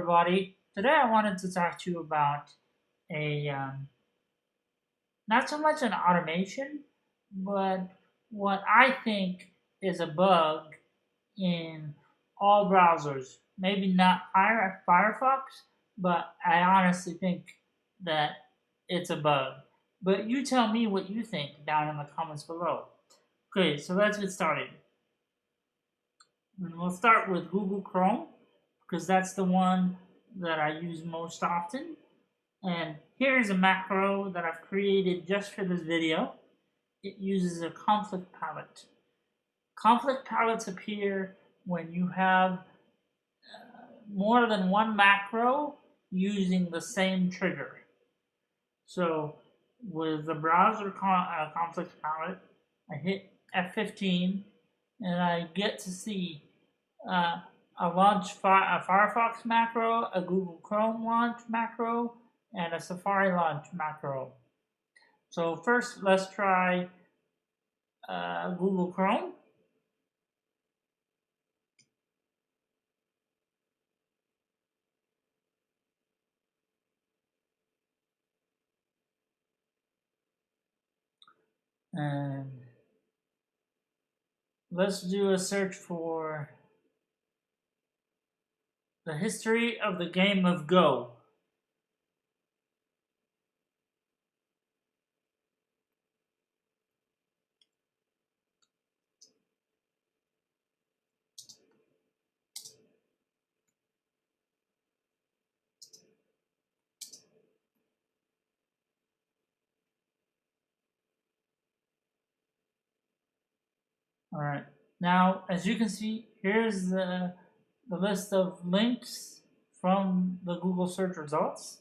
everybody. Today I wanted to talk to you about a not so much an automation, but what I think is a bug in all browsers. Maybe not Firefox, but I honestly think that it's a bug. But you tell me what you think down in the comments below. Okay, so let's get started. And we'll start with Google Chrome because that's the one that I use most often. And here's a macro that I've created just for this video. It uses a conflict palette. Conflict palettes appear when you have more than one macro using the same trigger. So with the browser conflict palette, I hit F15 and I get to see a Firefox macro, a Google Chrome launch macro, and a Safari launch macro. So first, let's try Google Chrome. And let's do a search for the history of the game of Go. All right. Now, as you can see, here's the list of links from the Google search results.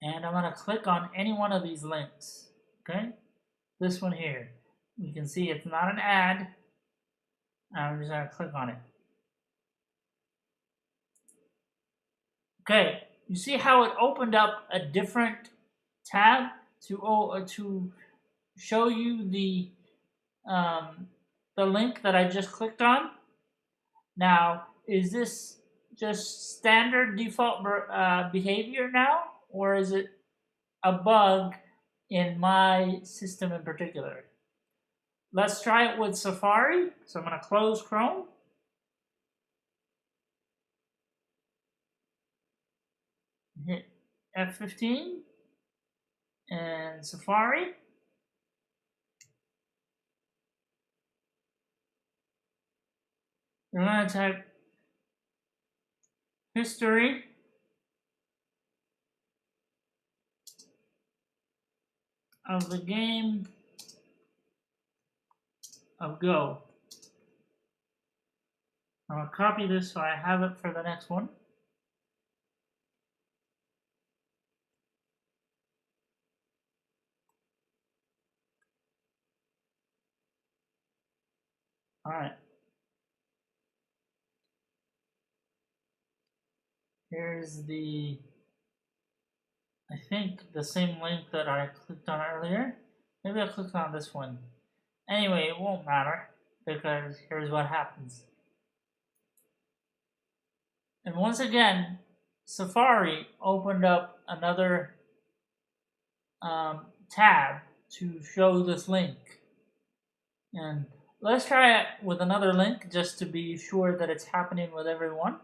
And I'm going to click on any one of these links. Okay? This one here. You can see it's not an ad. I'm just going to click on it. Okay. You see how it opened up a different tab to show you the link that I just clicked on? Now, is this just standard default behavior now, or is it a bug in my system in particular? Let's try it with Safari. So I'm going to close Chrome. Hit F15 and Safari. We're going to type history of the game of Go. I'm going to copy this so I have it for the next one. All right. Here's I think the same link that I clicked on earlier. Maybe I clicked on this one. Anyway, it won't matter because here's what happens. And once again, Safari opened up another tab to show this link. And let's try it with another link just to be sure that it's happening with everyone.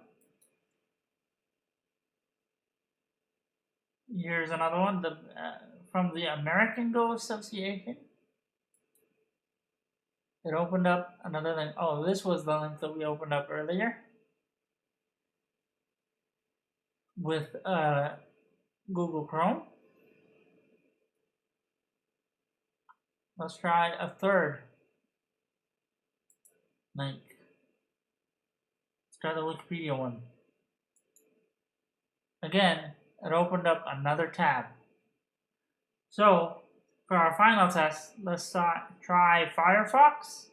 Here's another one from the American Go Association. It opened up another link. Oh, this was the link that we opened up earlier with Google Chrome. Let's try a third link. Let's try the Wikipedia one. Again, it opened up another tab. So, for our final test, let's try Firefox.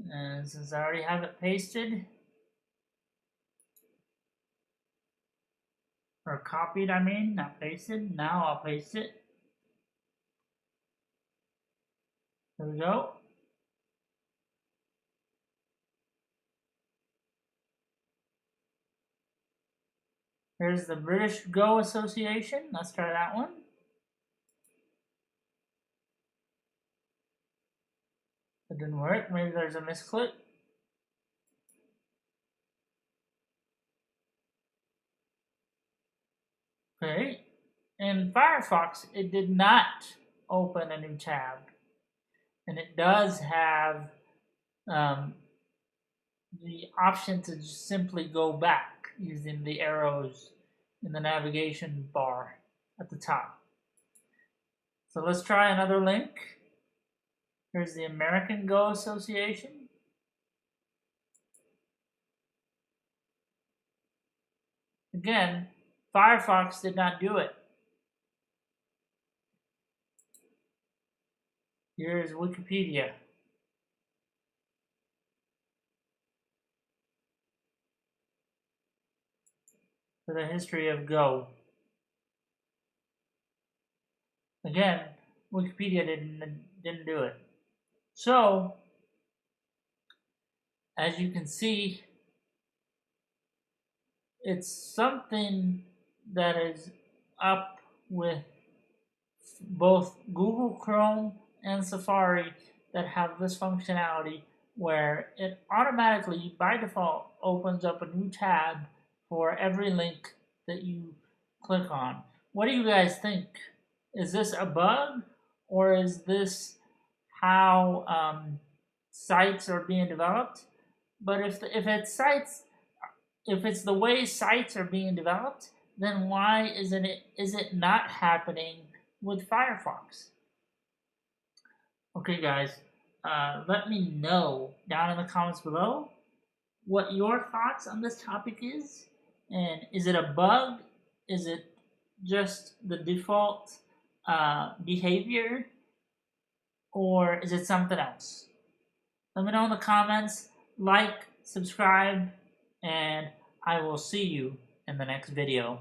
And since I already have it pasted, or copied, I mean, not pasted. Now I'll paste it. There we go. Here's the British Go Association. Let's try that one. It didn't work. Maybe there's a misclick. Okay. In Firefox, it did not open a new tab. And it does have the option to just simply go back using the arrows in the navigation bar at the top. So let's try another link. Here's the American Go Association. Again, Firefox did not do it. Here's Wikipedia. For the history of Go. Again, Wikipedia didn't do it. So, as you can see, it's something that is up with both Google Chrome and Safari that have this functionality where it automatically, by default, opens up a new tab for every link that you click on. What do you guys think? Is this a bug, or is this how sites are being developed? But if it's the way sites are being developed, then why is it not happening with Firefox? Okay, guys, let me know down in the comments below what your thoughts on this topic is, and is it a bug? Is it just the default behavior, or is it something else? Let me know in the comments. Like, subscribe, and I will see you in the next video.